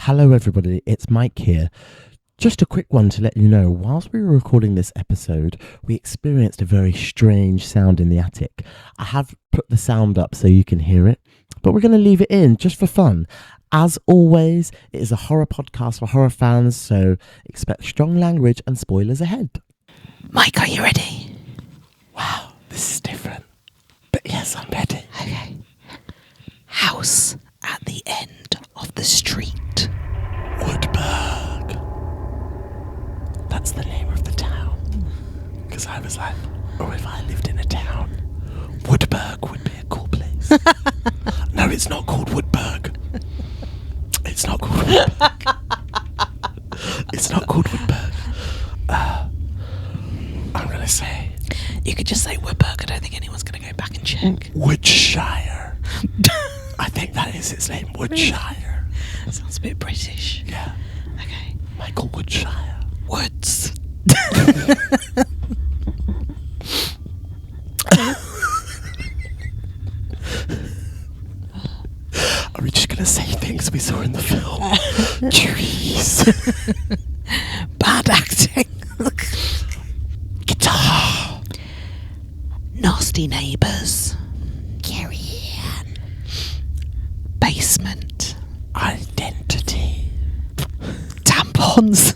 Hello everybody, it's Mike here. Just a quick one to let you know, whilst we were recording this episode, we experienced a very strange sound in the attic. I have put the sound up so you can hear it, but we're going to leave it in just for fun. As always, it is a horror podcast for horror fans, so expect strong language and spoilers ahead. Mike, are you ready? Wow, this is different. But yes, I'm ready. Okay. House at the end of the street. Woodburg. That's the name of the town. Because I was like, oh, if I lived in a town, Woodburg would be a cool place. No, it's not called Woodburg. It's not called Woodburg. It's not called Woodburg. I'm going to say... You could just say Woodburg. I don't think anyone's going to go back and check. Woodshire. I think that is its name, Woodshire. That sounds a bit British. Yeah. Okay. Michael Woodshire. Woods. Are we just going to say things we saw in the film? Trees. Bad acting. Guitar. Nasty neighbours. Carrie-Anne. Basement. Identity. Tampons.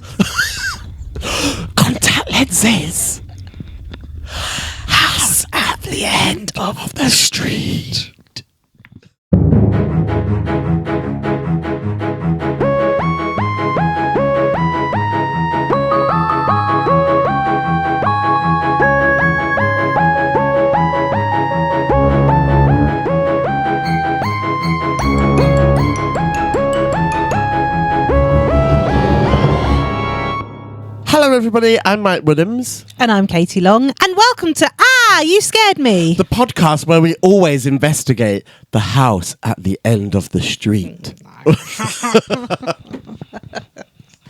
Contact lenses. House at the end Of the street. Hello everybody, I'm Mike Woodhams. And I'm Katie Long. And welcome to You Scared Me. The podcast where we always investigate the house at the end of the street.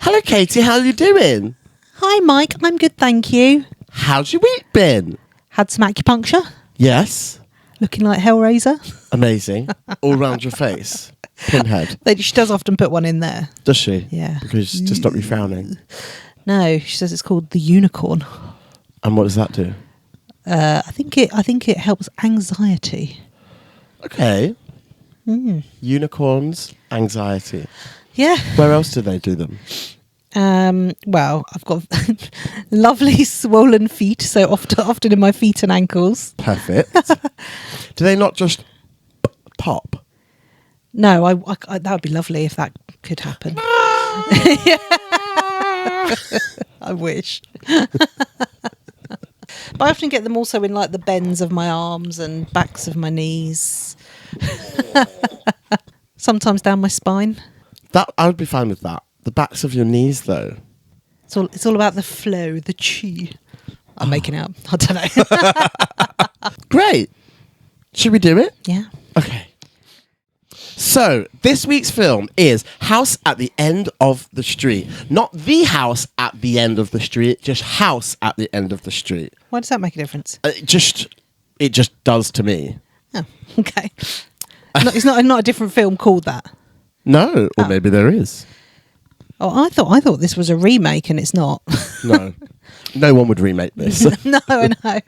Hello Katie, how are you doing? Hi Mike, I'm good, thank you. How's your week been? Had some acupuncture. Yes. Looking like Hellraiser. Amazing. All round your face. Pinhead. She does often put one in there. Does she? Yeah. Because to stop you frowning. No, she says it's called the unicorn. And what does that do? I think it helps anxiety. Okay. Unicorns, anxiety. Yeah. Where else do they do them? Well, I've got lovely swollen feet, so often in my feet and ankles. Perfect. Do they not just pop? No, I that would be lovely if that could happen. I wish. But I often get them also in like the bends of my arms and backs of my knees. Sometimes down my spine. That I would be fine with that. The backs of your knees, though. It's all about the flow, the chi. I'm making out. I don't know. Great. Should we do it? Yeah. Okay. So, this week's film is House at the End of the Street. Not the house at the end of the street, just House at the End of the Street. Why does that make a difference? It just does to me. Oh, okay. It's not a different film called that. No, or maybe there is. Oh, I thought this was a remake, and it's not. No. No one would remake this. No, I know.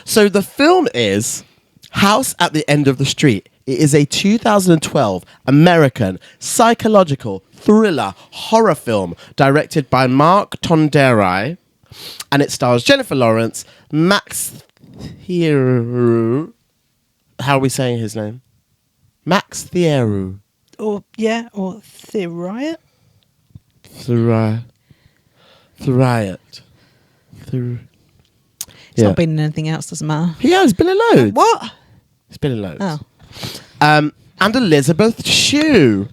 So the film is House at the End of the Street. It is a 2012 American psychological thriller horror film directed by Mark Tonderai, and it stars Jennifer Lawrence, Max Thieriot. How are we saying his name? Max Thieriot. Or Thieriot. Thieriot. It's not been in anything else, doesn't matter. He has been in loads. What? He's been in loads. Oh. And Elisabeth Shue.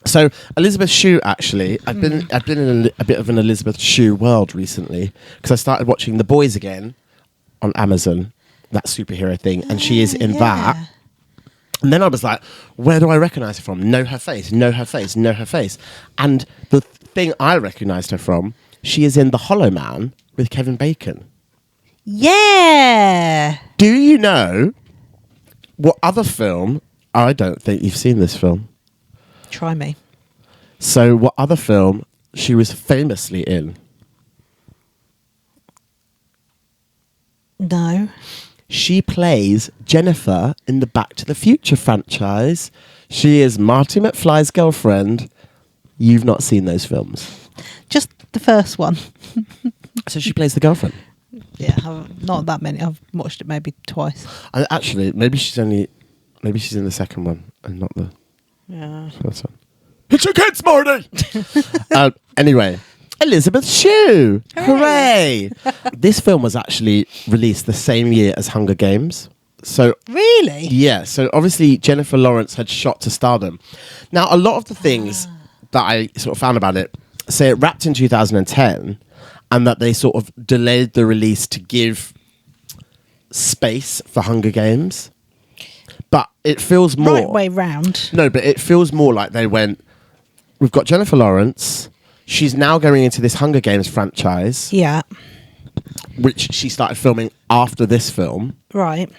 So Elisabeth Shue, actually, I've been in a bit of an Elisabeth Shue world recently because I started watching The Boys again on Amazon, that superhero thing, and she is in that. And then I was like, where do I recognise her from? Know her face, know her face, know her face. And the thing I recognised her from, she is in The Hollow Man with Kevin Bacon. Yeah. Do you know what other film? I don't think you've seen this film. Try me. So what other film she was famously in? No. She plays Jennifer in the Back to the Future franchise. She is Marty McFly's girlfriend. You've not seen those films. Just the first one. So she plays the girlfriend. Yeah, not that many. I've watched it maybe twice. Actually, maybe she's in the second one and not the first one. It's your kids, Marty! Anyway, Elisabeth Shue! Hooray! This film was actually released the same year as Hunger Games. So Really? yeah, so obviously Jennifer Lawrence had shot to stardom. Now, a lot of the things that I sort of found about it say it wrapped in 2010 and that they sort of delayed the release to give space for Hunger Games. But it feels more... Right way round. No, but it feels more like they went, we've got Jennifer Lawrence, she's now going into this Hunger Games franchise, Yeah. which she started filming after this film. Right.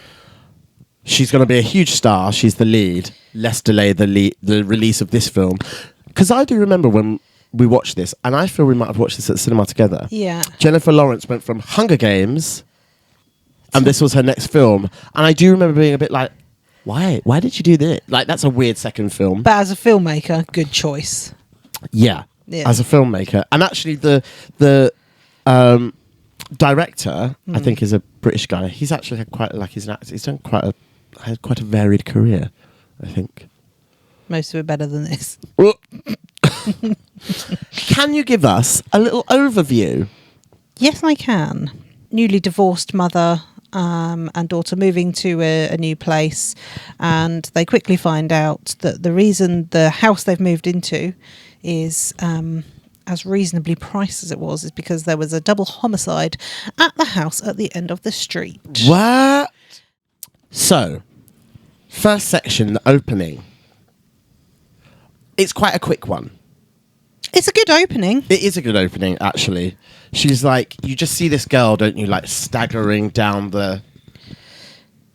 She's going to be a huge star. She's the lead. Let's delay the release of this film. Because I do remember when we watched this, and I feel we might have watched this at the cinema together. Yeah. Jennifer Lawrence went from Hunger Games, and this was her next film. And I do remember being a bit like, why? Why did you do this? Like, that's a weird second film. But as a filmmaker, good choice. Yeah. As a filmmaker. And actually, the director, I think, is a British guy. He's actually had quite, like, he's an actor. He's done had quite a varied career, I think. Most of it better than this. Can you give us a little overview? Yes, I can. Newly divorced mother and daughter moving to a new place, and they quickly find out that the reason the house they've moved into is as reasonably priced as it was is because there was a double homicide at the house at the end of the street. What? So, first section, the opening. It's quite a quick one. It's a good opening. It is a good opening, actually. She's like, you just see this girl, don't you, like staggering down the...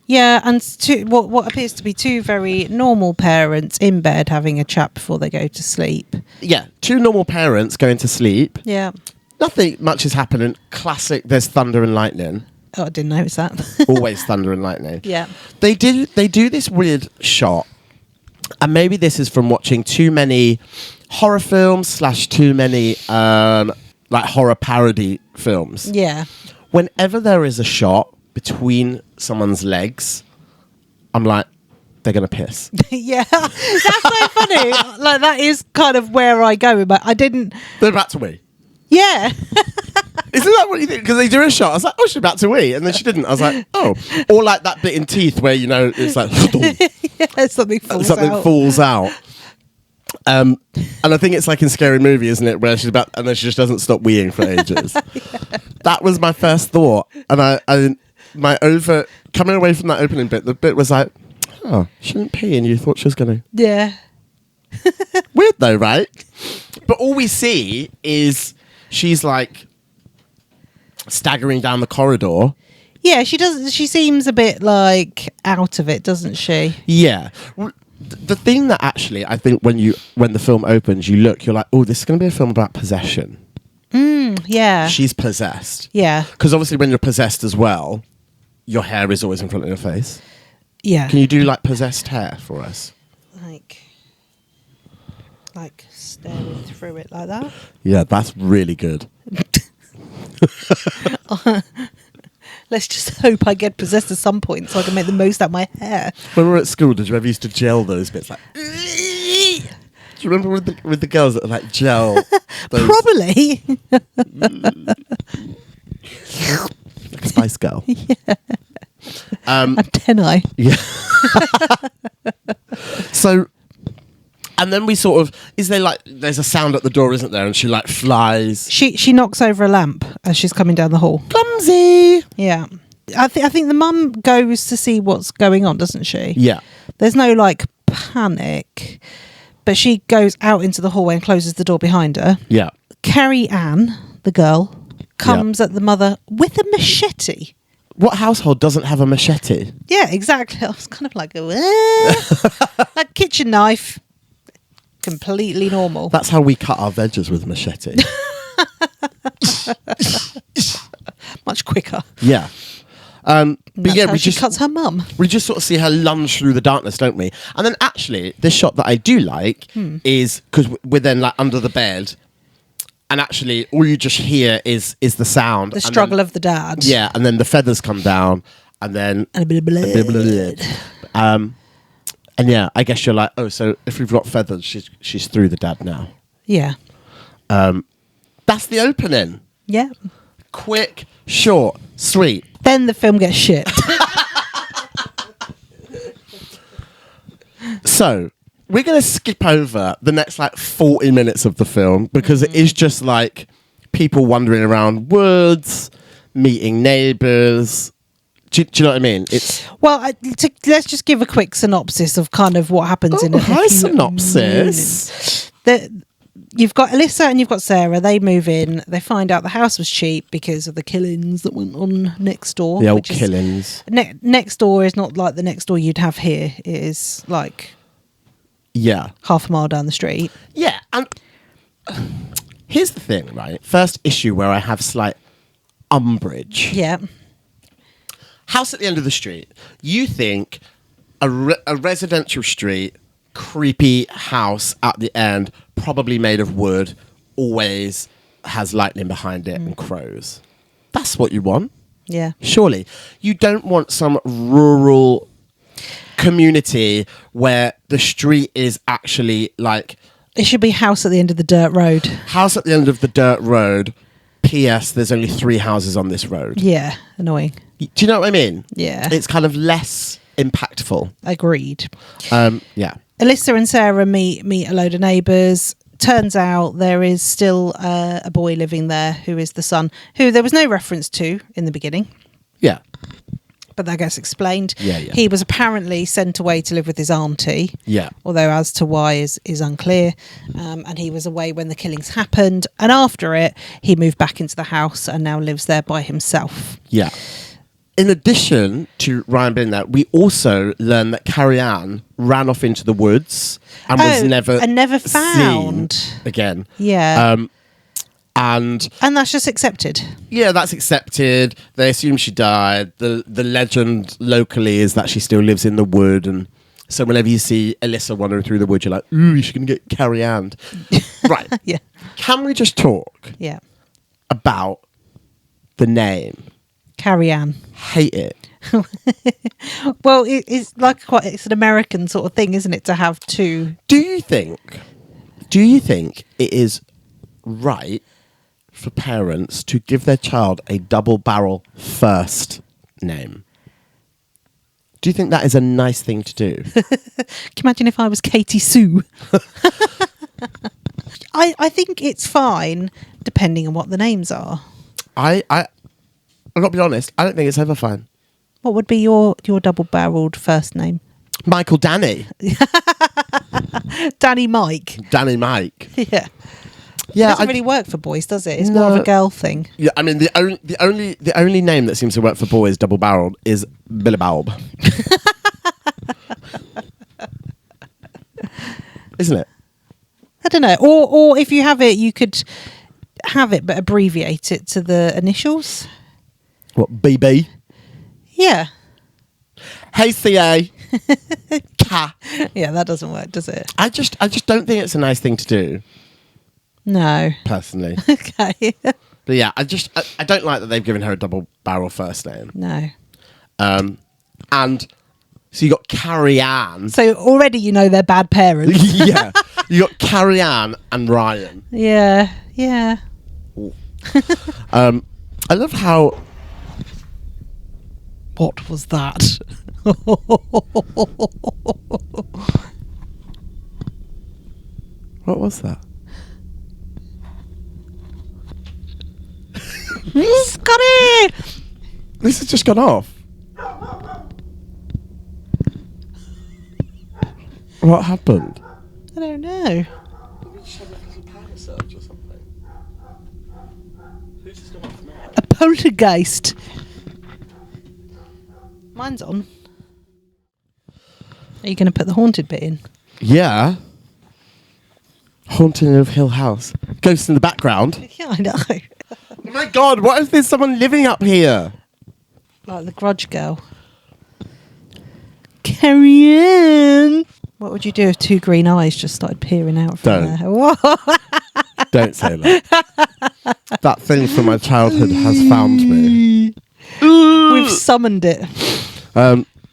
Yeah, and what appears to be two very normal parents in bed having a chat before they go to sleep. Yeah, two normal parents going to sleep. Yeah. Nothing much is happening. Classic, there's thunder and lightning. Oh, I didn't notice that. Always thunder and lightning. Yeah. They do this weird shot, and maybe this is from watching too many horror films / too many like horror parody films. Yeah. Whenever there is a shot between someone's legs, I'm like, they're gonna piss. Yeah, that's so funny. Like, that is kind of where I go, but I didn't. They're about to wee. Yeah. Isn't that what you think? Because they do a shot. I was like, oh, she's about to wee, and then she didn't. I was like, oh, or like that bit in Teeth where, you know, it's like Yeah, something falls out. And I think it's like in Scary Movie, isn't it, where she's about, and then she just doesn't stop weeing for ages. Yeah. That was my first thought, and I coming away from that opening bit, the bit was like, oh, she didn't pee, and you thought she was gonna. Yeah. Weird though, right? But all we see is she's like staggering down the corridor. Yeah, she does. She seems a bit like out of it, doesn't she? Yeah. The thing that actually, I think when the film opens, you're like, oh, this is going to be a film about possession. Yeah. She's possessed. Yeah. Because obviously when you're possessed as well, your hair is always in front of your face. Yeah. Can you do like possessed hair for us? Like staring through it like that? Yeah, that's really good. Let's just hope I get possessed at some point so I can make the most out of my hair. When we were at school, did you ever used to gel those bits? Like, do you remember with the girls that like gel? Those? Probably. Like a Spice Girl. Yeah. Antennae. Yeah. So, and then we sort of, there's a sound at the door, isn't there? And she like flies. She knocks over a lamp as she's coming down the hall. Clumsy. Yeah. I think the mum goes to see what's going on, doesn't she? Yeah. There's no like panic, but she goes out into the hallway and closes the door behind her. Yeah. Carrie-Anne, the girl, comes at the mother with a machete. What household doesn't have a machete? Yeah, exactly. I was kind of like, like kitchen knife. completely normal. That's how we cut our veggies with machete. Much quicker. Yeah. But That's yeah, how she cuts her mum. we just sort of see her lunge through the darkness, don't we? And then actually, this shot that I do like is because we're then like under the bed, and actually all you just hear is the sound, The struggle of the dad. Yeah, and then the feathers come down, and then And a bit of blood. a bit of blood. And yeah, I guess you're like, oh, so if we've got feathers, she's through the dad now. Yeah. That's the opening. Yeah. Quick, short, sweet. Then the film gets shit. So we're going to skip over the next like 40 minutes of the film because it is just like people wandering around woods, meeting neighbours. Do you know what I mean? It's Well, let's just give a quick synopsis of kind of what happens in a high few synopsis. minutes. You've got Alyssa and you've got Sarah. They move in. They find out the house was cheap because of the killings that went on next door. The old killings. Next door is not like the next door you'd have here. It is like half a mile down the street. Yeah, and here's the thing, right? First issue where I have slight umbrage. Yeah. House at the end of the street. You think a residential street, creepy house at the end, probably made of wood, always has lightning behind it and crows. That's what you want. Yeah. Surely. You don't want some rural community where the street is actually like... It should be house at the end of the dirt road. House at the end of the dirt road. P.S. There's only 3 houses on this road. Yeah. Annoying. Do you know what I mean? Yeah. It's kind of less impactful. Agreed. Yeah. Alyssa and Sarah meet a load of neighbours. Turns out there is still a boy living there who is the son, who there was no reference to in the beginning. Yeah. But that gets explained. Yeah. He was apparently sent away to live with his auntie. Yeah. Although as to why is unclear. And he was away when the killings happened. And after it, he moved back into the house and now lives there by himself. Yeah. In addition to Ryan being there, we also learned that Carrie-Anne ran off into the woods and was never found seen again. Yeah. And that's just accepted. Yeah, that's accepted. They assume she died. The legend locally is that she still lives in the wood, and so whenever you see Alyssa wandering through the wood, you're like, ooh, she's going to get Carrie-Anne. Right. Yeah. Can we just talk about the name? Carrie-Anne. Hate it. Well, it's like it's an American sort of thing, isn't it, to have two? Do you think it is right for parents to give their child a double barrel first name? Do you think that is a nice thing to do? Can you imagine if I was Katie Sue? I think it's fine, depending on what the names are. I've got to be honest, I don't think it's ever fine. What would be your double-barreled first name? Michael Danny. Danny Mike. Danny Mike. Yeah. Yeah, it doesn't really work for boys, does it? It's more of a girl thing. Yeah, I mean the only name that seems to work for boys double barreled is Billybalb. Isn't it? I don't know. Or if you have it, you could have it but abbreviate it to the initials. What, BB? Yeah. Hey CA. Ka. Yeah, that doesn't work, does it? I just don't think it's a nice thing to do. No. Personally. Okay. But yeah, I don't like that they've given her a double barrel first name. No. And so you got Carrie-Anne. So already you know they're bad parents. Yeah. You got Carrie-Anne and Ryan. Yeah. Yeah. I love how... What was that? What was that? Scotty! This has just gone off. What happened? I don't know. A poltergeist. Mine's on. Are you going to put the haunted bit in? Yeah. Haunting of Hill House. Ghost in the background. Yeah, I know. Oh my God, what if there's someone living up here? Like the Grudge girl. Carrie-Anne. What would you do if two green eyes just started peering out from Don't. there? Whoa. Don't say that. That thing from my childhood has found me. We've summoned it.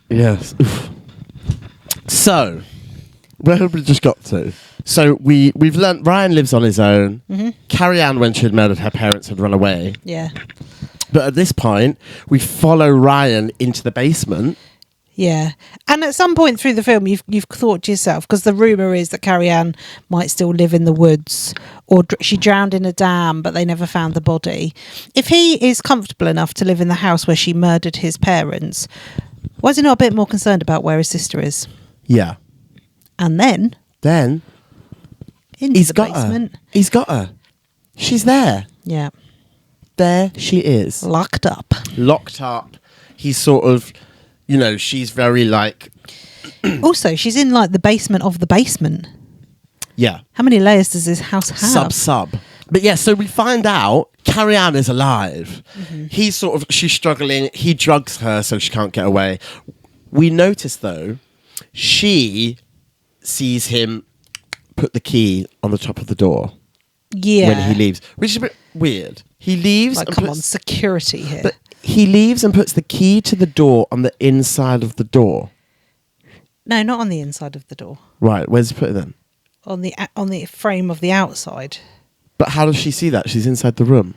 Yes. Oof. So, where have we just got to? So we've learnt Ryan lives on his own. Mm-hmm. Carrie-Anne, when she had murdered her parents, had run away. Yeah. But at this point, we follow Ryan into the basement. Yeah. And at some point through the film, you've thought to yourself, because the rumour is that Carrie-Anne might still live in the woods, or she drowned in a dam, but they never found the body. If he is comfortable enough to live in the house where she murdered his parents, why is he not a bit more concerned about where his sister is? Yeah. And then into he's the got basement. her. He's got her. She's there. Yeah. There she is. Locked up. Locked up. He's sort of, she's very like... Also, she's in like the basement of the basement. Yeah. How many layers does this house have? Sub. But yeah, so we find out Carrie-Anne is alive. Mm-hmm. She's struggling. He drugs her so she can't get away. We notice, though, she sees him put the key on the top of the door. Yeah. When he leaves, which is a bit weird. He leaves. Like, come on, security here. But he leaves and puts the key to the door on the inside of the door. No, not on the inside of the door. Right, where's he put it then? On the frame of the outside. But how does she see that? She's inside the room.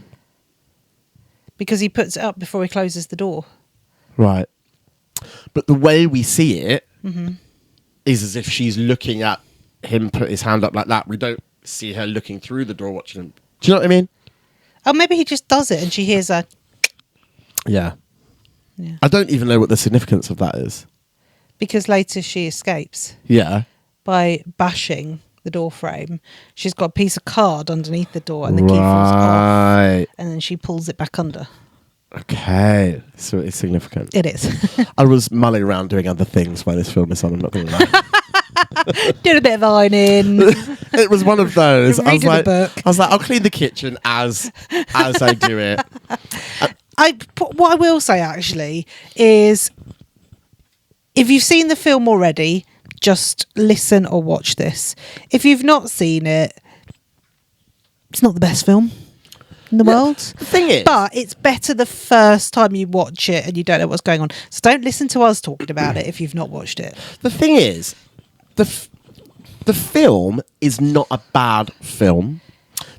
Because he puts it up before he closes the door. Right. But the way we see it is as if she's looking at him put his hand up like that. We don't see her looking through the door watching him. Do you know what I mean? Oh, maybe he just does it and she hears a... Yeah. Yeah. I don't even know what the significance of that is. Because later she escapes. Yeah. By bashing the door frame. She's got a piece of card underneath the door and the key falls off. And then she pulls it back under. Okay. So it's significant. It is. I was mulling around doing other things while this film is on, I'm not going to lie. Did a bit of ironing. It was one of those. I Book. was like, I'll clean the kitchen as I do it. What I will say actually is, if you've seen the film already, just listen or watch this. If you've not seen it, it's not the best film in the world. The thing is, but it's better the first time you watch it and you don't know what's going on. So don't listen to us talking about it if you've not watched it. The thing is, the film is not a bad film.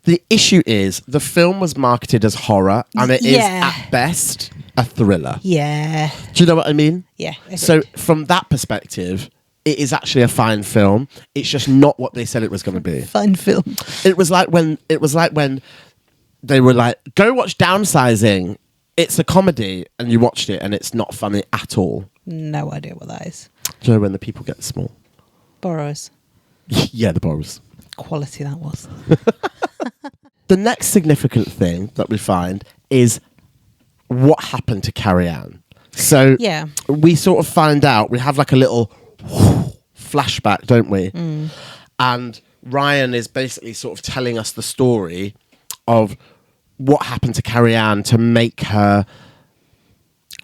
The issue is the film was marketed as horror and it is at best a thriller. Yeah. Do you know what I mean? Yeah. So from that perspective, it is actually a fine film. It's just not what they said it was going to be. Fine film. It was like when they were like, go watch Downsizing. It's a comedy, and you watched it and it's not funny at all. No idea what that is. Do you know when the people get small? Borrowers. Yeah, the borrowers. Quality that was. The next significant thing that we find is what happened to Carrie-Anne. So we sort of find out, we have like a little flashback, don't we? Mm. And Ryan is basically sort of telling us the story of what happened to Carrie-Anne to make her...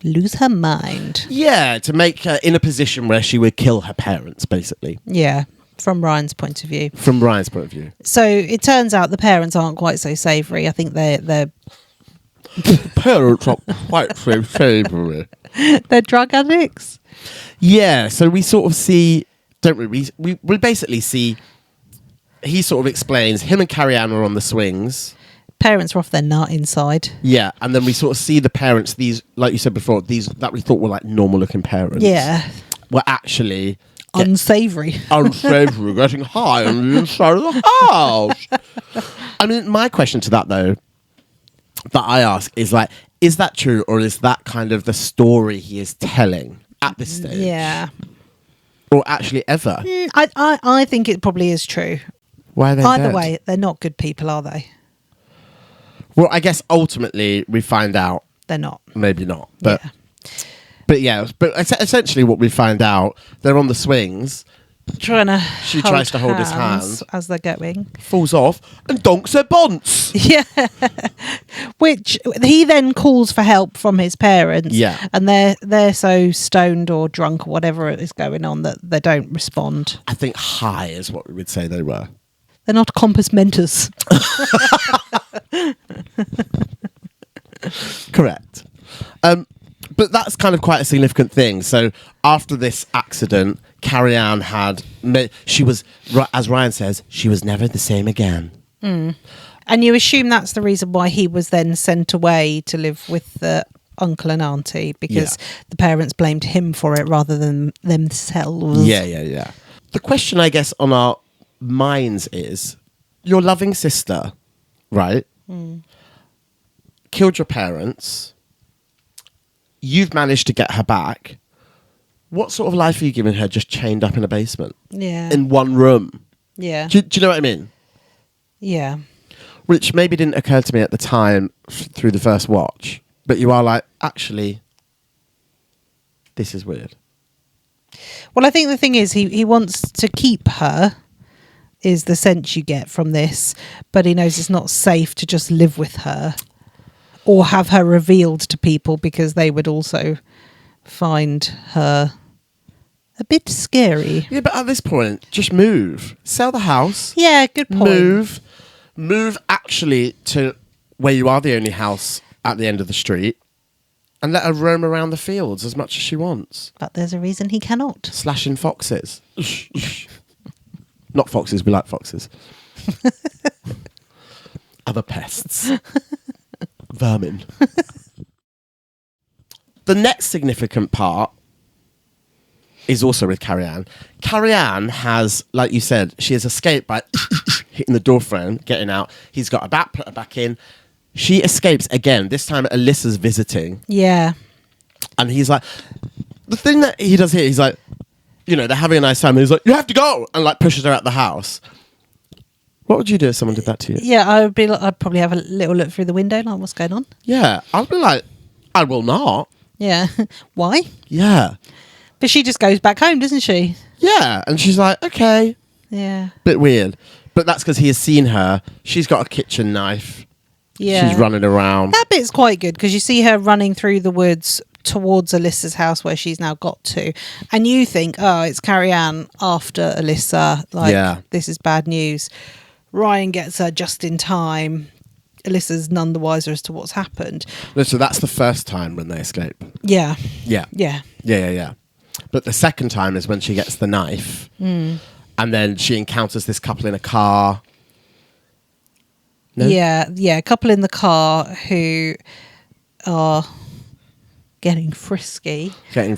lose her mind. Yeah, to make her in a position where she would kill her parents, basically. Yeah. From Ryan's point of view. From Ryan's point of view. So it turns out the parents aren't quite so savoury. I think they're parents are quite so savoury. They're drug addicts. Yeah, so we sort of see, don't we? We basically see. He sort of explains him and Carrie-Anne are on the swings. Parents are off their nut inside. Yeah, and then we sort of see the parents. These, like you said before, these that we thought were like normal looking parents. Yeah, were actually. Unsavoury, getting high on the inside of the house. I mean, my question to that though, that I ask is like, is that true, or is that kind of the story he is telling at this stage? Yeah, or actually ever? I think it probably is true. Why are they Either dead? way, they're not good people, are they? Well, I guess ultimately we find out they're not. Maybe not, but. Yeah. But essentially what we find out, they're on the swings. She tries to hold his hand as they're going. Falls off and donks her bonce. Yeah. Which he then calls for help from his parents. Yeah. And they're so stoned or drunk or whatever is going on that they don't respond. I think high is what we would say they were. They're not compos mentis. Correct. But that's kind of quite a significant thing. So after this accident, Carrie-Anne she was, as Ryan says, she was never the same again. Mm. And you assume that's the reason why he was then sent away to live with the uncle and auntie, because the parents blamed him for it rather than themselves. Yeah. The question, I guess, on our minds is, your loving sister, right? Killed your parents. You've managed to get her back. What sort of life are you giving her just chained up in a basement? Yeah. In one room? Yeah. Do you know what I mean? Yeah. Which maybe didn't occur to me at the time through the first watch. But you are like, actually, this is weird. Well, I think the thing is he wants to keep her, is the sense you get from this. But he knows it's not safe to just live with her or have her revealed to people, because they would also find her a bit scary. Yeah, but at this point, just move. Sell the house. Yeah, good point. Move actually to where you are the only house at the end of the street, and let her roam around the fields as much as she wants. But there's a reason he cannot. Slashing foxes. Not foxes, we like foxes. Other pests. Vermin. The next significant part is also with Carrie-Anne. Carrie-Anne has, like you said, she has escaped by hitting the door frame, getting out. He's got her back, put her back in. She escapes again. This time Alyssa's visiting. Yeah. And he's like, the thing that he does here, he's like, you know, they're having a nice time. And he's like, you have to go. And like pushes her out the house. What would you do if someone did that to you? Yeah, I'd probably have a little look through the window, like, what's going on? Yeah. I'd be like, I will not. Yeah. Why? Yeah. But she just goes back home, doesn't she? Yeah. And she's like, okay. Yeah. Bit weird. But that's because he has seen her. She's got a kitchen knife. Yeah. She's running around. That bit's quite good, because you see her running through the woods towards Alyssa's house where she's now got to. And you think, oh, it's Carrie-Anne after Alyssa. Like, this is bad news. Ryan gets her just in time. Alyssa's none the wiser as to what's happened. No, so that's the first time when they escape. Yeah. Yeah. Yeah. Yeah. But the second time is when she gets the knife. And then she encounters this couple in a car. No? Yeah. A couple in the car who are getting frisky. And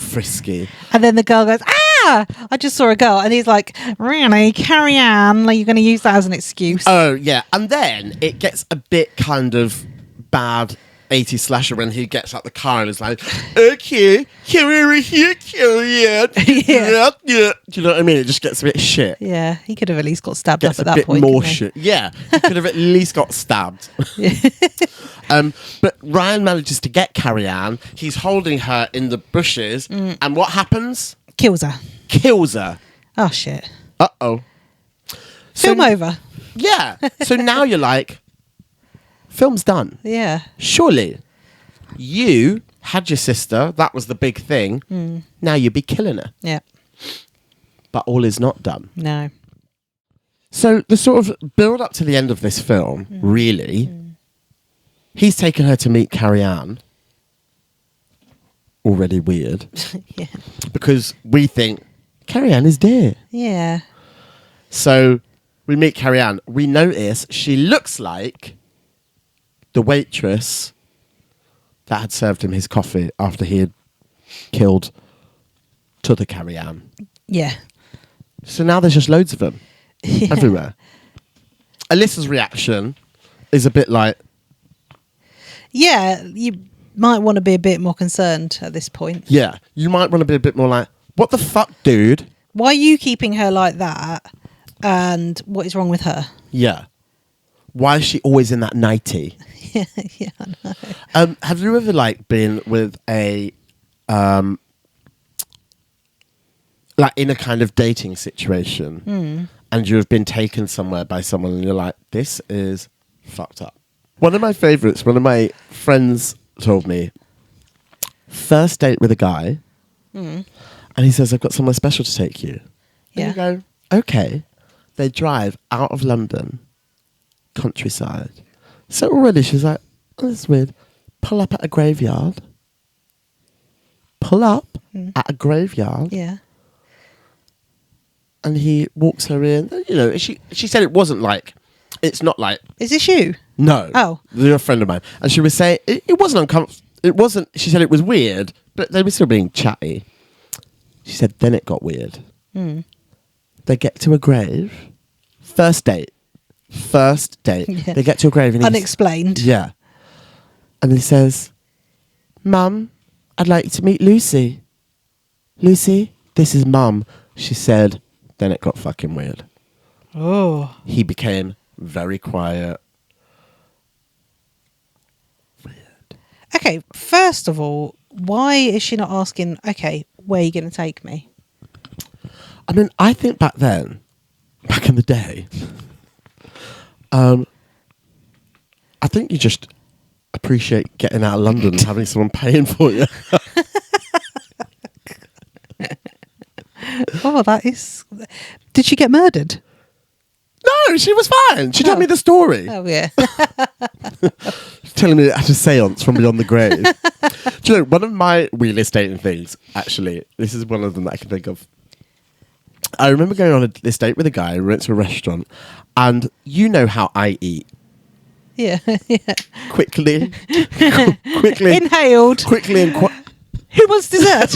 then the girl goes, I just saw a girl. And he's like, really? Carrie-Anne? Like, you're going to use that as an excuse? Oh, yeah. And then it gets a bit kind of bad 80s slasher when he gets out the car and is like, okay, come over here, Carrie-Anne. Yeah. Do you know what I mean? It just gets a bit shit. Yeah, he could have at least got stabbed Gets up at that point. More shit. Yeah, he could have at least got stabbed. But Ryan manages to get Carrie-Anne. He's holding her in the bushes. And what happens? Kills her. Oh, shit. Uh-oh. Film over. Yeah. So now you're like, film's done. Yeah. Surely you had your sister. That was the big thing. Now you'd be killing her. Yeah. But all is not done. No. So the sort of build up to the end of this film, really, he's taken her to meet Carrie-Anne. Already weird. Yeah. Because we think Carrie-Anne is dead. Yeah. So we meet Carrie-Anne. We notice she looks like the waitress that had served him his coffee after he had killed t'other Carrie-Anne. Yeah. So now there's just loads of them everywhere. Alyssa's reaction is a bit like... Yeah, you might want to be a bit more concerned at this point. Yeah, you might want to be a bit more like, what the fuck, dude? Why are you keeping her like that? And what is wrong with her? Yeah. Why is she always in that nightie? Yeah, I know. Have you ever been with a like in a kind of dating situation, and you have been taken somewhere by someone, and you're like, this is fucked up. One of my favourites, one of my friends told me, first date with a guy, and he says, I've got somewhere special to take you. Yeah. And you go, okay. They drive out of London, countryside. So already she's like, oh, this is weird. Pull up at a graveyard. Pull up at a graveyard. Yeah. And he walks her in. You know, she said it wasn't like, it's not like. Is this you? No. Oh. They're a friend of mine. And she was saying, it wasn't uncomfortable. It wasn't, she said it was weird, but they were still being chatty. She said, then it got weird. They get to a grave. First date. Yeah. They get to a grave. And Unexplained. Yeah. And he says, Mum, I'd like you to meet Lucy. Lucy, this is Mum. She said, then it got fucking weird. Oh. He became very quiet. Weird. Okay, first of all, why is she not asking, okay, where are you going to take me? I mean, I think back then, back in the day, I think you just appreciate getting out of London and having someone paying for you. Oh, that is... Did she get murdered? No, she was fine. She told me the story. Oh, yeah. Telling me it had a seance from beyond the grave. Do you know, one of my weirdest dating things, actually, this is one of them that I can think of. I remember going on this date with a guy. We went to a restaurant, and you know how I eat. Yeah, yeah. Quickly, Inhaled. quickly and Who wants dessert?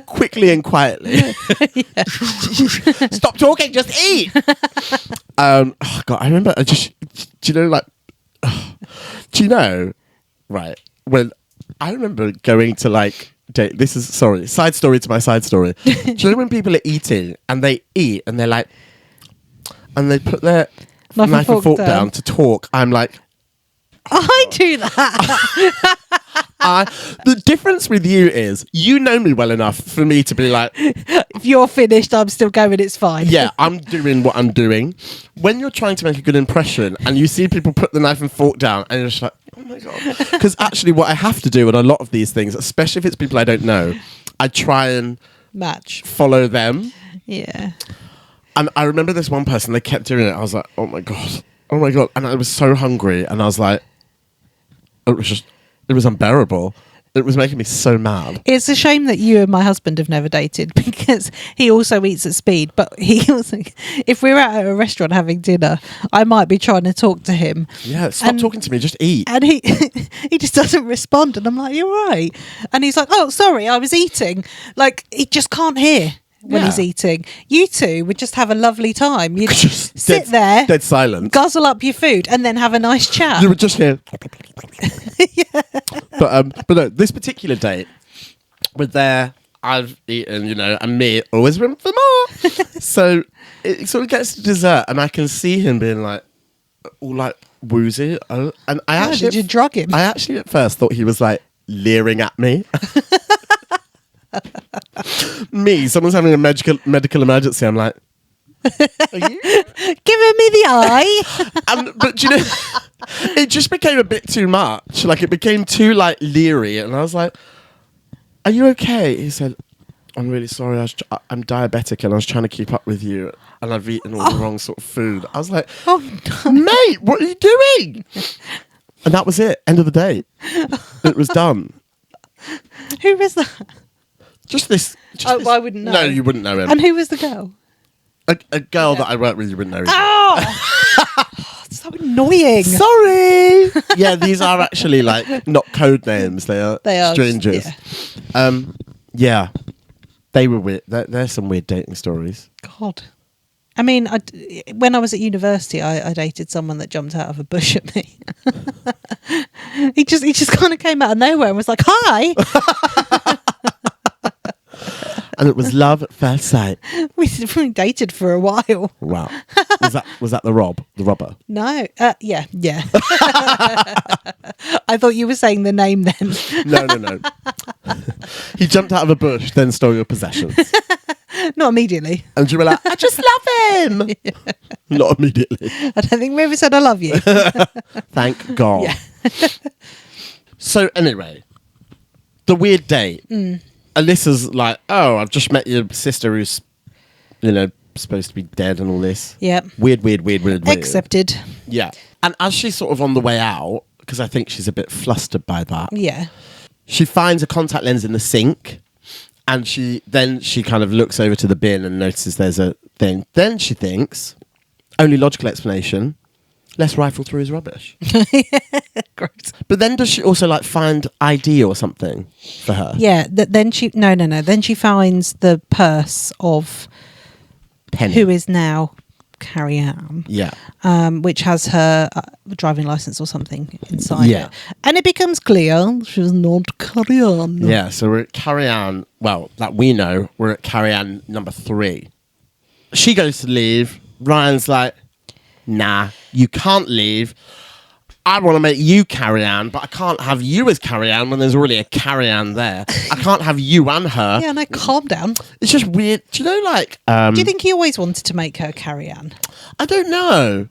quickly and quietly. Stop talking, just eat. Oh God, I remember. Do you know, like, do you know, right? When I remember going to like date. This is side story to my side story. Do you know when people are eating and they eat and they're like, and they put their knife and fork down to talk? I'm like, I do that. the difference with you is you know me well enough for me to be like, if you're finished, I'm still going, it's fine. yeah, I'm doing what I'm doing. When you're trying to make a good impression and you see people put the knife and fork down and you're just like, oh my God. Because actually what I have to do with a lot of these things, especially if it's people I don't know, I try and Match. follow them. Yeah. And I remember this one person, they kept doing it. I was like, oh my God. Oh my God. And I was so hungry. And I was like, it was unbearable. It was making me so mad. It's a shame that you and my husband have never dated because he also eats at speed. But he also, if we're at a restaurant having dinner, I might be trying to talk to him. Yeah, stop talking to me. Just eat. And he just doesn't respond. And I'm like, you're right. And he's like, oh, sorry, I was eating. Like, he just can't hear when he's eating. You two would just have a lovely time. You'd just sit there, dead silent, guzzle up your food, and then have a nice chat. You would just hear. Yeah. But no, this particular date, we're there. I've eaten, you know, and me always room for more. So it sort of gets to dessert, and I can see him being like, all like woozy. And I actually, did you drug him? I actually at first thought he was like leering at me. Me, someone's having a medical emergency. I'm like, are you giving me the eye? But you know, it just became a bit too much. Like it became too like leery, and I was like, "Are you okay?" He said, "I'm really sorry. I'm diabetic, and I was trying to keep up with you, and I've eaten all the wrong sort of food." I was like, "Oh, no. Mate, what are you doing?" And that was it. End of the day. It was done. Who was that? Just this. I wouldn't know. No, you wouldn't know him. And who was the girl? A girl that I work with, you wouldn't know. Oh, so annoying. Sorry. Yeah, these are actually like not code names. They are strangers. Yeah. They were weird. There's some weird dating stories. God. I mean, when I was at university, I dated someone that jumped out of a bush at me. He just kind of came out of nowhere and was like, "Hi." And it was love at first sight. We dated for a while. Wow. Was that the robber? No. Yeah. I thought you were saying the name then. No. He jumped out of a bush, then stole your possessions. Not immediately. And you were like, I just love him. Not immediately. I don't think we ever said I love you. Thank God. Yeah. So anyway, the weird date. Alyssa's like, oh, I've just met your sister who's, supposed to be dead and all this. Yeah. Weird. Accepted. Yeah. And as she's sort of on the way out, because I think she's a bit flustered by that. Yeah. She finds a contact lens in the sink, and she kind of looks over to the bin and notices there's a thing. Then she thinks, only logical explanation, let's rifle through his rubbish. Gross. But then does she also find ID or something for her? Yeah. Then she no. Then she finds the purse of Penny. who is now Carrie-Anne. Yeah. Which has her driving license or something inside Yeah. it. And it becomes clear she's not Carrie-Anne. Yeah, so we're at Carrie-Anne, well, that we know, we're at Carrie-Anne number 3. She goes to leave. Ryan's like, nah, you can't leave. I want to make you Carrie-Anne, but I can't have you as Carrie-Anne when there's already a Carrie-Anne there. I can't have you and her. Yeah, no, calm down. It's just weird. Do you know, do you think he always wanted to make her Carrie-Anne? I don't know.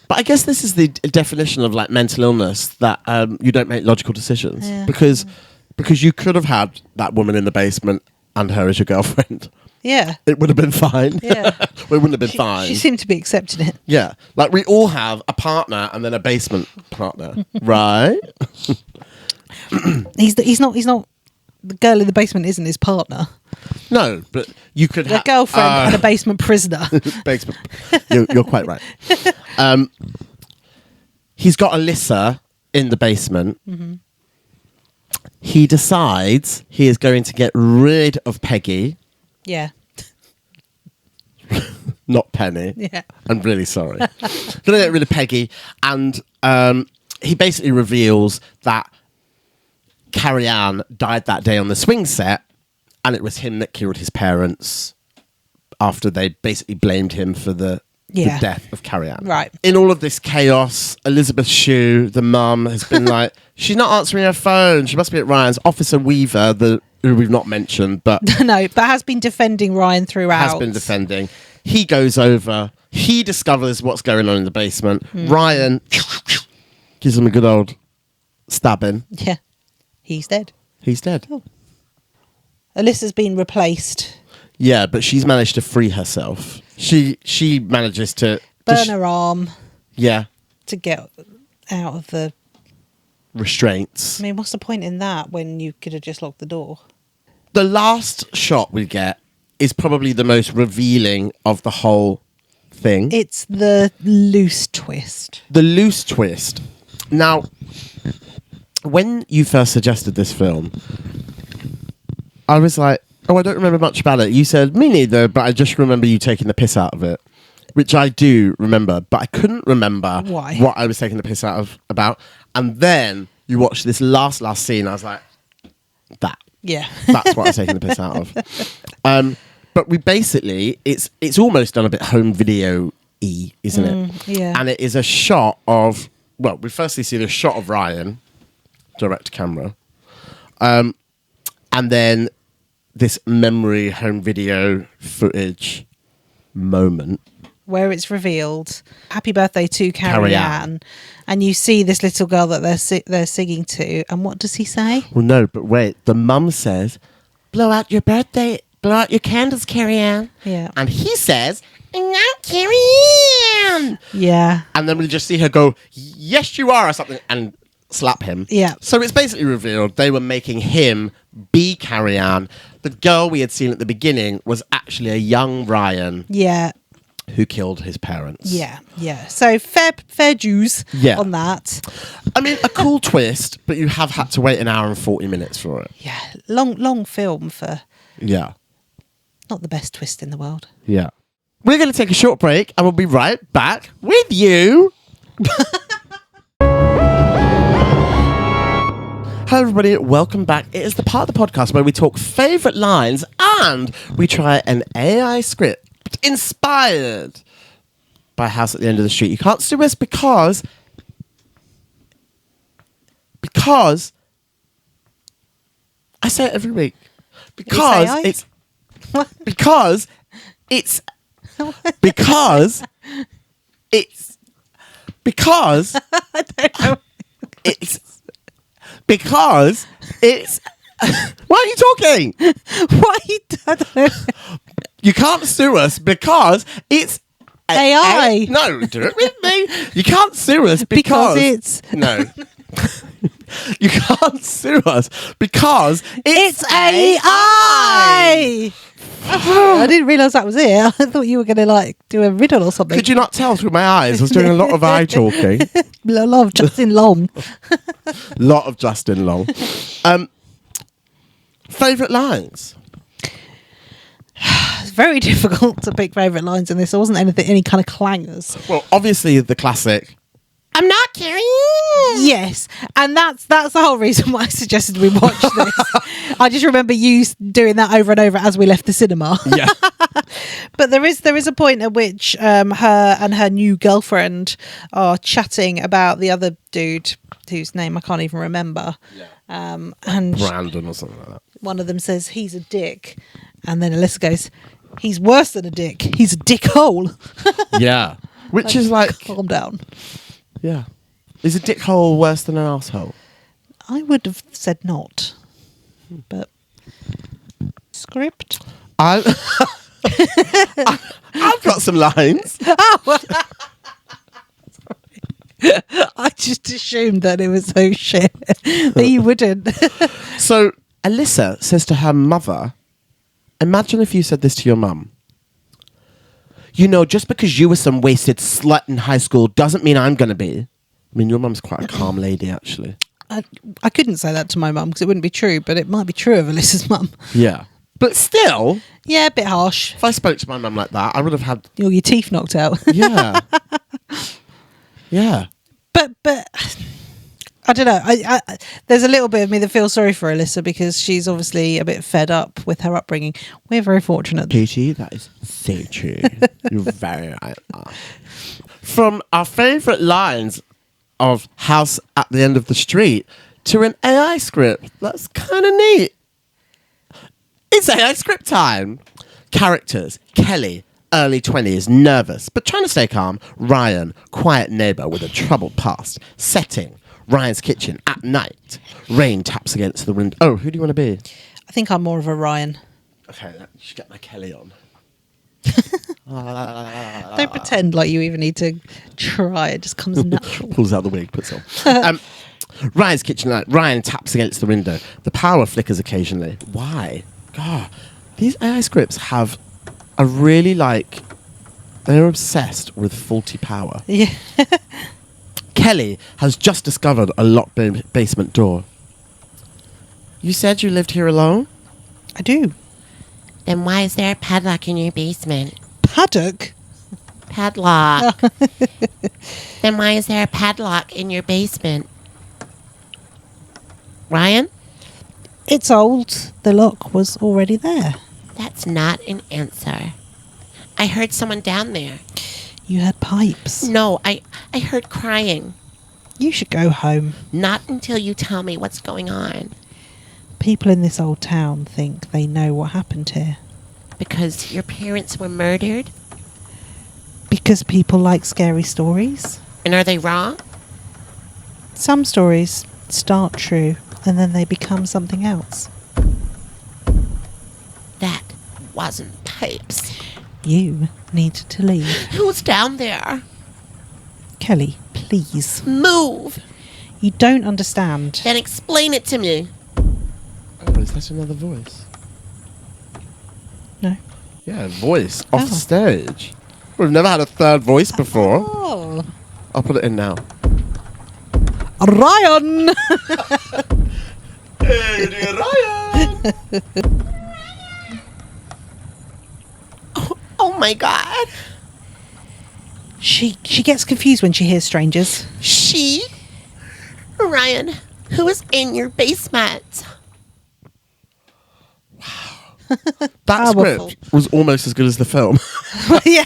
But I guess this is the definition of mental illness, that you don't make logical decisions. Yeah. Because you could have had that woman in the basement and her as your girlfriend. Yeah. It would have been fine. Yeah. It wouldn't have been fine. She seemed to be accepting it. Yeah. We all have a partner and then a basement partner, right? He's not the girl in the basement isn't his partner. No, but you could have A girlfriend and a basement prisoner. basement. You're quite right. He's got Alyssa in the basement. Mm-hmm. He decides he is going to get rid of Peggy. Yeah. Not Penny. Yeah. I'm really sorry. Gonna get rid of Peggy, and he basically reveals that Carrie-Anne died that day on the swing set, and it was him that killed his parents after they basically blamed him for the death of Carrie-Anne. Right. In all of this chaos, Elisabeth Shue, the mum, has been like, she's not answering her phone. She must be at Ryan's. Officer Weaver, who we've not mentioned, but no, but has been defending Ryan throughout. Has been defending. He goes over. He discovers what's going on in the basement. Ryan gives him a good old stabbing. Yeah. He's dead. He's dead. Oh. Alyssa's been replaced. Yeah, but she's managed to free herself. She manages to Burn her arm. Yeah. To get out of the restraints. I mean, what's the point in that when you could have just locked the door? The last shot we get is probably the most revealing of the whole thing. It's the loose twist. The loose twist. Now, when you first suggested this film, I was like, oh, I don't remember much about it. You said, me neither, but I just remember you taking the piss out of it. Which I do remember, but I couldn't remember what I was taking the piss out of about. And then you watch this last scene. I was like, that. Yeah. That's what I was taking the piss out of. But we basically, it's almost done a bit home video-y, isn't it? Yeah. And it is a shot of, well, we firstly see the shot of Ryan, direct to camera. And then this memory home video footage moment. Where it's revealed, happy birthday to Carrie-Anne. And you see this little girl that they're singing to. And what does he say? Well, no, but wait. The mum says, blow out your candles, Carrie-Anne. Yeah. And he says, not Carrie-Anne. Yeah. And then we just see her go, yes, you are, or something, and slap him. Yeah. So it's basically revealed they were making him be Carrie-Anne. The girl we had seen at the beginning was actually a young Ryan. Yeah. Who killed his parents. Yeah, yeah. So fair dues on that. I mean, a cool twist, but you have had to wait an hour and 40 minutes for it. Yeah, long film for... Yeah. Not the best twist in the world. Yeah. We're going to take a short break and we'll be right back with you. Hello everybody, welcome back. It is the part of the podcast where we talk favourite lines and we try an AI script inspired by House at the End of the Street. You can't sue us because I say it every week. Because it's because it's because it's because I don't know. it's because it's. Why are you talking? Why? I don't know. You can't sue us because it's AI. No, do it with me. You can't sue us Because because it's no. You can't sue us because it's AI. I didn't realise that was it. I thought you were going to like do a riddle or something. Could you not tell through my eyes? I was doing a lot of eye talking. A lot of Justin Long. Lot of Justin Long. Favourite lines? It's very difficult to pick favourite lines in this. There wasn't any kind of clangers. Well, obviously the classic. I'm not Carrie. Yes, and that's the whole reason why I suggested we watch this. I just remember you doing that over and over as we left the cinema. Yeah. But there is a point at which her and her new girlfriend are chatting about the other dude whose name I can't even remember. Yeah. And Brandon or something like that. one of them says he's a dick, and then Alyssa goes, "He's worse than a dick. He's a dickhole." Yeah. Which is like, calm down. yeah. Is a dickhole worse than an asshole? I would have said not, but script. I've got some lines. I just assumed that it was so shit that you wouldn't. So Alyssa says to her mother, imagine if you said this to your mum. You know, just because you were some wasted slut in high school doesn't mean I'm going to be. I mean, your mum's quite a calm lady, actually. I couldn't say that to my mum because it wouldn't be true, but it might be true of Alyssa's mum. Yeah. But still, Yeah, a bit harsh. if I spoke to my mum like that, I would have had... Your teeth knocked out. Yeah. Yeah. But I don't know. I there's a little bit of me that feels sorry for Alyssa because she's obviously a bit fed up with her upbringing. We're very fortunate. Katie, that is so true. You're very right. From our favourite lines of House at the End of the Street to an AI script. That's kind of neat. It's AI script time. Characters. Kelly, early 20s, nervous, but trying to stay calm. Ryan, quiet neighbour with a troubled past. Setting. Ryan's kitchen at night. Rain taps against the window. Oh, who do you want to be? I think I'm more of a Ryan. Okay, you should get my Kelly on. Don't pretend like you even need to try. It just comes natural. Pulls out the wig, puts on. Ryan's kitchen at night. Ryan taps against the window. The power flickers occasionally. Why? God, these AI scripts have a really they're obsessed with faulty power. Yeah. Kelly has just discovered a locked basement door. You said you lived here alone? I do. Then why is there a padlock in your basement? Paddock? Padlock. Then why is there a padlock in your basement? Ryan? It's old. The lock was already there. That's not an answer. I heard someone down there. You had pipes. No, I heard crying. You should go home. Not until you tell me what's going on. People in this old town think they know what happened here. Because your parents were murdered? Because people like scary stories. And are they wrong? Some stories start true and then they become something else. That wasn't pipes. You need to leave. Who's down there? Kelly, please. Move. You don't understand. Then explain it to me. Oh, is that another voice? No. Yeah, voice off Oh. the stage. We've never had a third voice before. Oh. I'll put it in now. Ryan! Hey, dear Ryan! Oh my God. She gets confused when she hears strangers. She? Ryan, who is in your basement? That Powerful. script was almost as good as the film. Yeah.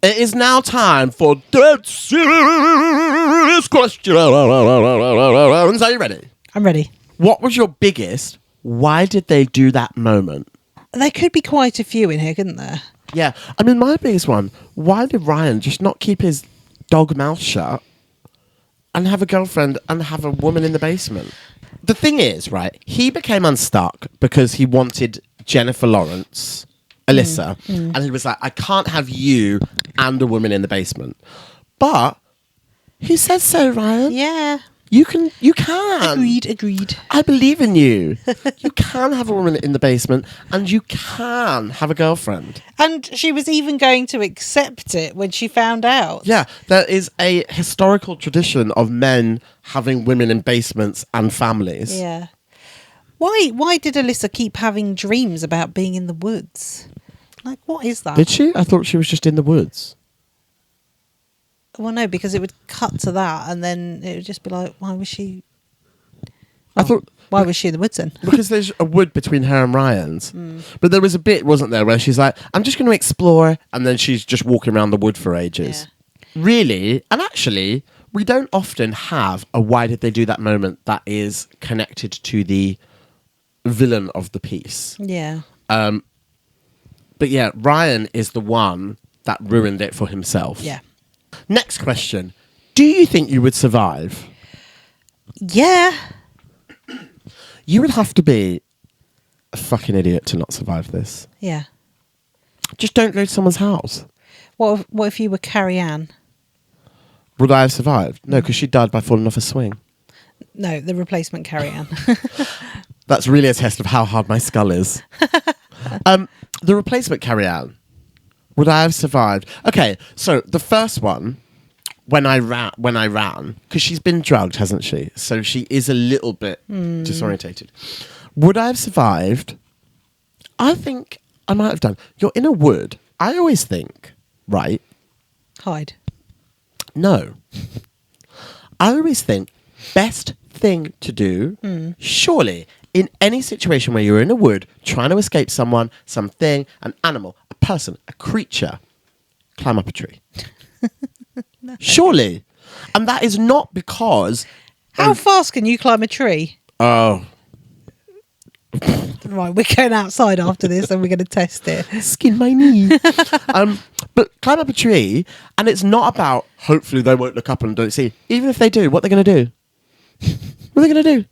It is now time for Dead Serious Questions. Are you ready? I'm ready. What was your biggest, why did they do that moment? There could be quite a few in here, couldn't there? Yeah. I mean, my biggest one, why did Ryan just not keep his dog mouth shut and have a girlfriend and have a woman in the basement? The thing is, right, he became unstuck because he wanted Jennifer Lawrence, Alyssa, and he was like, I can't have you and a woman in the basement. But he says so, Ryan. Yeah. You can. Agreed. I believe in you. You can have a woman in the basement and you can have a girlfriend. And she was even going to accept it when she found out. Yeah, there is a historical tradition of men having women in basements and families. Yeah. Why did Alyssa keep having dreams about being in the woods? Like, what is that? Did she? I thought she was just in the woods. Well, no, because it would cut to that, and then it would just be like, why was she? Why was she in the woods then? Because there's a wood between her and Ryan's. But there was a bit, wasn't there, where she's like, I'm just going to explore, and then she's just walking around the wood for ages. Yeah. Really, and actually, we don't often have a why did they do that moment that is connected to the villain of the piece. Yeah. But yeah, Ryan is the one that ruined it for himself. Yeah. Next question. Do you think you would survive? Yeah. You would have to be a fucking idiot to not survive this. Yeah. Just don't go to someone's house. What if you were Carrie-Anne? Would I have survived? No, because she died by falling off a swing. No, the replacement Carrie-Anne. That's really a test of how hard my skull is. The replacement Carrie-Anne. Would I have survived? Okay, so the first one, when I ran, because she's been drugged, hasn't she? So she is a little bit disorientated. Would I have survived? I think I might have done. You're in a wood. I always think, right? Hide. No. I always think best thing to do, surely, in any situation where you're in a wood, trying to escape someone, something, an animal, a person, a creature, climb up a tree. No. Surely. And that is not because... How fast can you climb a tree? Oh. Right, we're going outside after this and we're going to test it. Skin my knee. But climb up a tree, and it's not about, hopefully they won't look up and don't see. Even if they do, what are they going to do? What are they going to do?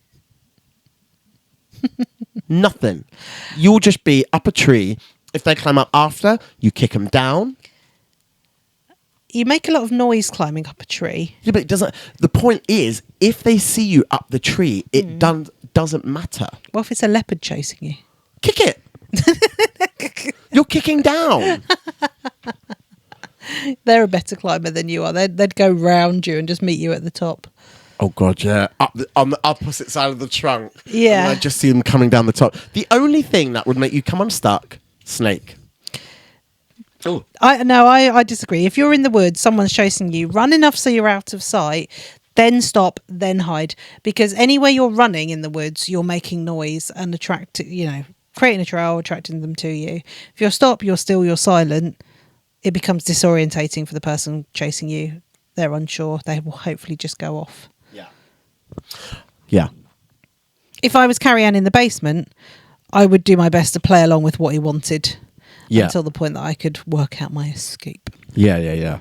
Nothing. You'll just be up a tree. If they climb up after, you kick them down. You make a lot of noise climbing up a tree. Yeah, but it doesn't. The point is, if they see you up the tree, it doesn't matter. What if it's a leopard chasing you? Kick it. You're kicking down. They're a better climber than you are. They'd go round you and just meet you at the top. Oh, God, yeah. On the opposite side of the trunk. Yeah. And I just see them coming down the top. The only thing that would make you come unstuck, snake. Oh. I disagree. If you're in the woods, someone's chasing you, run enough so you're out of sight, then stop, then hide. Because anywhere you're running in the woods, you're making noise and creating a trail, attracting them to you. If you're stopped, you're still, you're silent, it becomes disorientating for the person chasing you. They're unsure. They will hopefully just go off. Yeah. If I was Carrie-Anne in the basement, I would do my best to play along with what he wanted until the point that I could work out my escape. Yeah.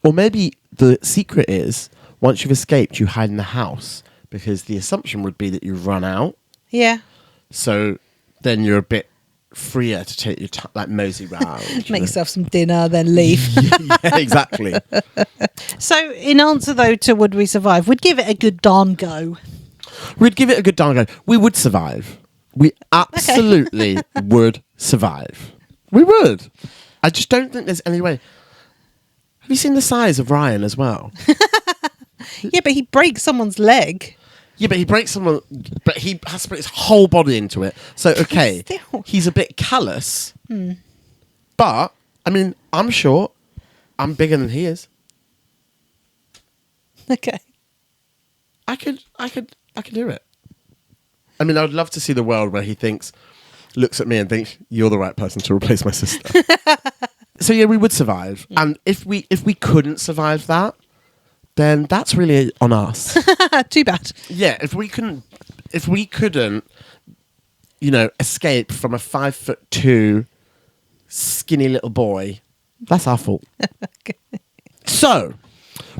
Or maybe the secret is, once you've escaped, you hide in the house, because the assumption would be that you run out. Yeah. So then you're a bit freer to take your time, like mosey round. Make yourself some dinner, then leave. Yeah, exactly. So, in answer though to would we survive, we'd give it a good darn go. We'd give it a good darn go. We would survive. We absolutely would survive. We would. I just don't think there's any way. Have you seen the size of Ryan as well? Yeah, but he breaks someone's leg. Yeah, but he breaks someone, but he has to put his whole body into it. So, okay, he's a bit callous. But, I mean, I'm short. I'm bigger than he is. Okay. I could do it. I mean, I would love to see the world where he looks at me and thinks, you're the right person to replace my sister. So yeah, we would survive. And if we couldn't survive that, then that's really on us. Too bad. Yeah, if we couldn't escape from a 5'2" skinny little boy, that's our fault. So,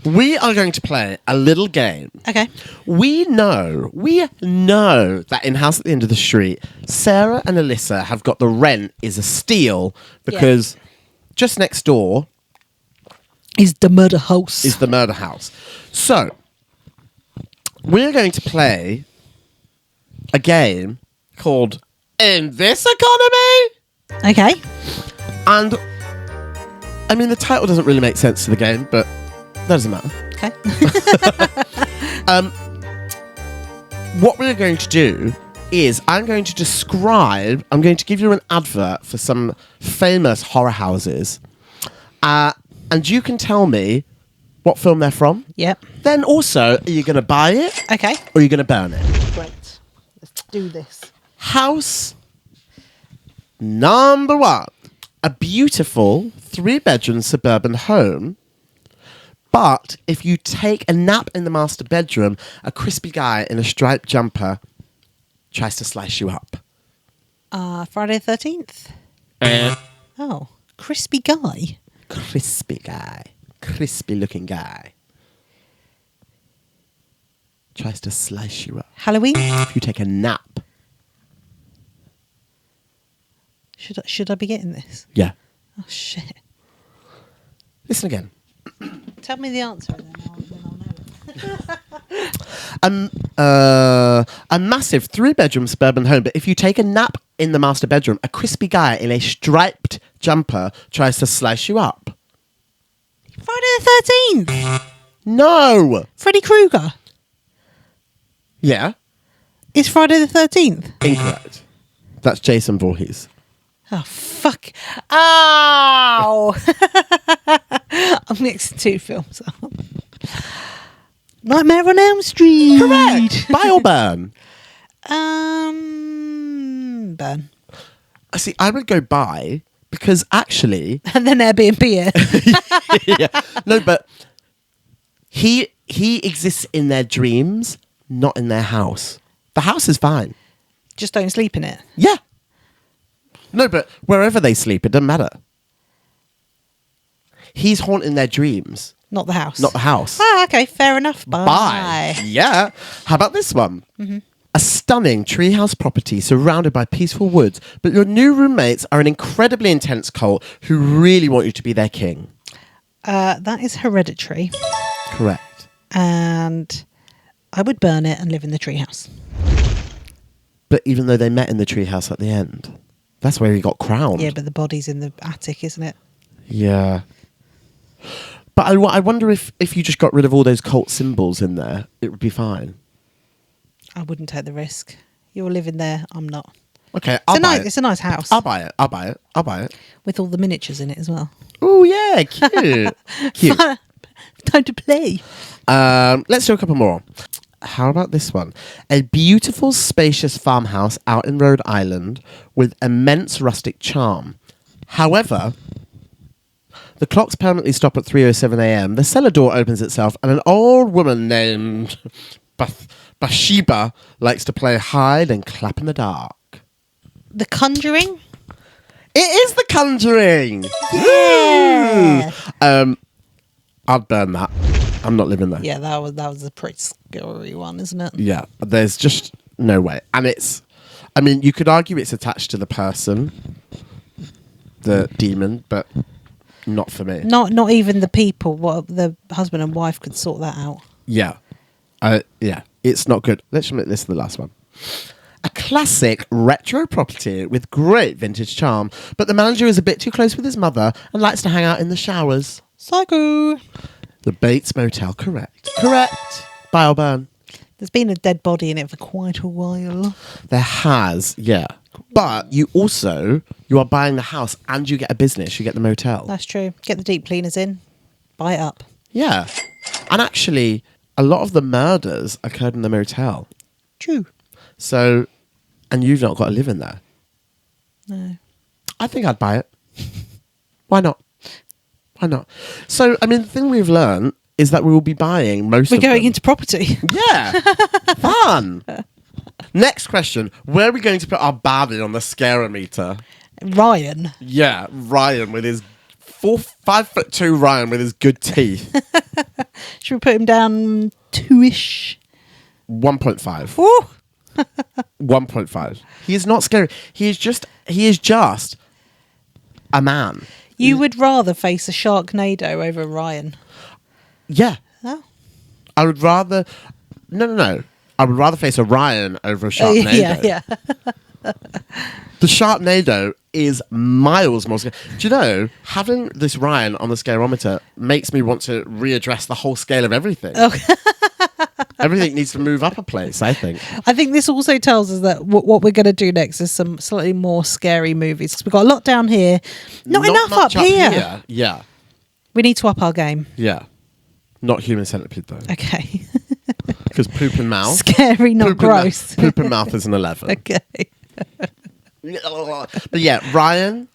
we are going to play a little game. Okay. We know that in House at the End of the Street, Sarah and Alyssa have got the rent is a steal because just next door is the murder house. So, we're going to play a game called In This Economy. Okay. And, I mean, the title doesn't really make sense to the game, but that doesn't matter. Okay. What we're going to do is I'm going to give you an advert for some famous horror houses. And you can tell me what film they're from. Yep. Then also, are you going to buy it? Okay. Or are you going to burn it? Great. Let's do this. House number 1. A beautiful 3-bedroom suburban home. But if you take a nap in the master bedroom, a crispy guy in a striped jumper tries to slice you up. Friday the 13th? Oh, crispy guy. Crispy guy. Crispy looking guy. Tries to slice you up. Halloween? If you take a nap. Should I be getting this? Yeah. Oh, shit. Listen again. Tell me the answer and then I'll know it. A massive 3-bedroom suburban home, but if you take a nap in the master bedroom, a crispy guy in a striped jumper tries to slice you up. Friday the 13th? No! Freddy Krueger? Yeah? It's Friday the 13th? Incorrect. That's Jason Voorhees. Oh, fuck. Ow! I'm mixing 2 films up. Nightmare on Elm Street. Correct! Buy or burn? Burn. See, I would go buy because actually... And then Airbnb it. Yeah. No, but he exists in their dreams, not in their house. The house is fine. Just don't sleep in it. Yeah. No, but wherever they sleep, it doesn't matter. He's haunting their dreams. Not the house. Not the house. Ah, okay, fair enough. Bye. Yeah. How about this one? Mm-hmm. A stunning treehouse property surrounded by peaceful woods, but your new roommates are an incredibly intense cult who really want you to be their king. That is Hereditary. Correct. And I would burn it and live in the treehouse. But even though they met in the treehouse at the end, that's where he got crowned. Yeah, but the body's in the attic, isn't it? Yeah. But I wonder if you just got rid of all those cult symbols in there, it would be fine. I wouldn't take the risk. You're living there, I'm not. Okay, I'll buy it. It's a nice house. I'll buy it. With all the miniatures in it as well. Oh, yeah, cute. Cute. Time to play. Let's do a couple more. How about this one? A beautiful, spacious farmhouse out in Rhode Island with immense rustic charm. However, the clocks permanently stop at 3:07 a.m. The cellar door opens itself, and an old woman named Bathsheba likes to play hide and clap in the dark. The Conjuring? It is The Conjuring! Yeah! I'd burn that. I'm not living there. Yeah, that was a pretty scary one, isn't it? Yeah, there's just no way. And you could argue it's attached to the person, the demon, but not for me. Not even the people. What the husband and wife could sort that out. Yeah. Yeah, it's not good. Let's make this the last one. A classic retro property with great vintage charm, but the manager is a bit too close with his mother and likes to hang out in the showers. Psycho. The Bates Motel, correct. Buy or burn. There's been a dead body in it for quite a while. There has, yeah. But you are buying the house and you get a business. You get the motel. That's true. Get the deep cleaners in. Buy it up. Yeah. And actually, a lot of the murders occurred in the motel. True. So, and you've not got to live in there. No. I think I'd buy it. Why not? So, the thing we've learned is that we will be buying most of them. We're going into property. Yeah. Fun. Next question. Where are we going to put our baddie on the scarometer? Ryan. Yeah, Ryan with his 5'2" Ryan with his good teeth. Should we put him down 2-ish? 1.5. Ooh. 1.5. He is not scary. He is just a man. You would rather face a Sharknado over Ryan? Yeah. Oh. I would rather... No. I would rather face a Ryan over a Sharknado. Yeah. The Sharknado is miles more scary. Do you know, having this Ryan on the scarometer makes me want to readdress the whole scale of everything. Okay. Everything needs to move up a place, I think. I think this also tells us that what we're going to do next is some slightly more scary movies. 'Cause we've got a lot down here. Not enough much up here. Yeah. We need to up our game. Yeah. Not human centipede, though. Okay. Because poop and mouth. Scary, not Poop gross. Poop and mouth is an 11. Okay. But yeah, Ryan,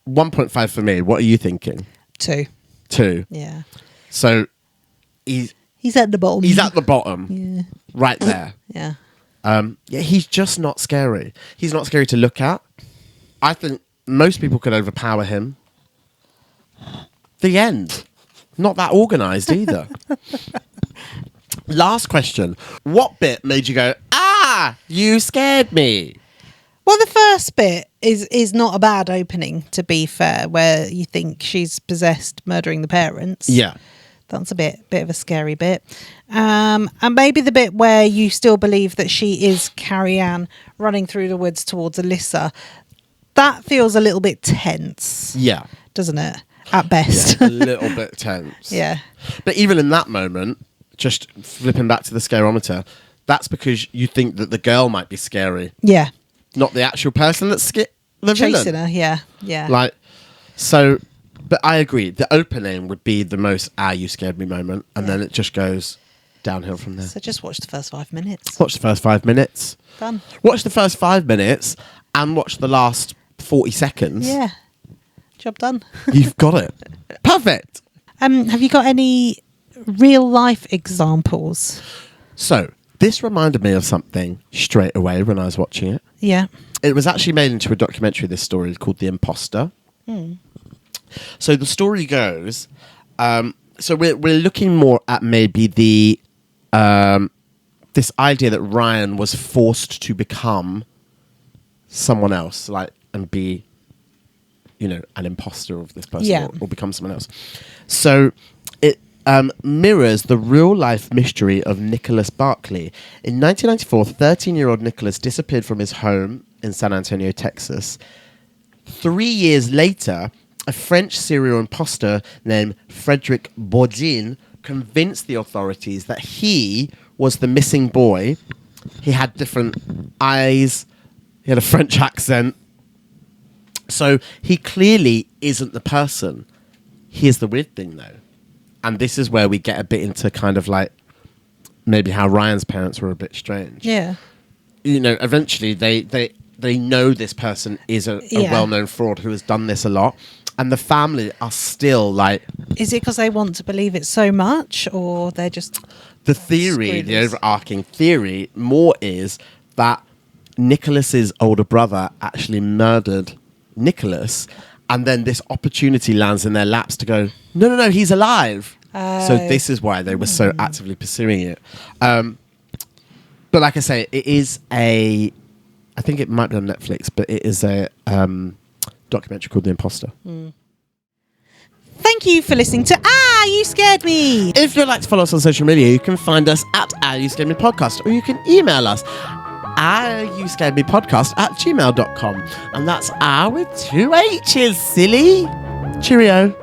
1.5 for me. What are you thinking? 2. 2. Yeah. So he's at the bottom. He's at the bottom. Yeah. Right there. Yeah. Yeah, he's just not scary. He's not scary to look at. I think most people could overpower him. The end. Not that organised either. Last question. What bit made you go, you scared me? Well, the first bit is not a bad opening, to be fair, where you think she's possessed, murdering the parents. Yeah. That's a bit of a scary bit. And maybe the bit where you still believe that she is Carrie-Anne running through the woods towards Alyssa. That feels a little bit tense. Yeah. Doesn't it? At best. Yeah, a little bit tense. Yeah. But even in that moment, just flipping back to the scarometer, that's because you think that the girl might be scary. Yeah. Not the actual person that's the Chasing villain. her, yeah. Yeah. Like, so, but I agree. The opening would be the most, you scared me moment. And then it just goes downhill from there. So just watch the first 5 minutes. Watch the first 5 minutes. Done. Watch the first 5 minutes and watch the last 40 seconds. Yeah. Job done. You've got it. Perfect. Have you got any real life examples? So, this reminded me of something straight away when I was watching it. Yeah. It was actually made into a documentary, this story, called The Imposter. So the story goes, so we're looking more at maybe the this idea that Ryan was forced to become someone else, like, and be, an imposter of this person, or become someone else. So it mirrors the real-life mystery of Nicholas Barkley. In 1994, 13-year-old Nicholas disappeared from his home in San Antonio, Texas. 3 years later, a French serial imposter named Frederic Bourdin convinced the authorities that he was the missing boy. He had different eyes. He had a French accent. So he clearly isn't the person. Here's the weird thing, though. And this is where we get a bit into kind of like maybe how Ryan's parents were a bit strange. Yeah. Eventually they know this person is a well-known fraud who has done this a lot. And the family are still like... Is it because they want to believe it so much, or they're just... The theory, the overarching theory more is that Nicholas's older brother actually murdered Nicholas, and then this opportunity lands in their laps to go, no, he's alive. So this is why they were so actively pursuing it. But like I say, it is I think it might be on Netflix, but it is a documentary called The Imposter. Thank you for listening to You Scared Me. If you'd like to follow us on social media, you can find us at You Scared Me Podcast, or you can email us youscaredmepodcast@gmail.com, and that's with 2 H's, silly. Cheerio.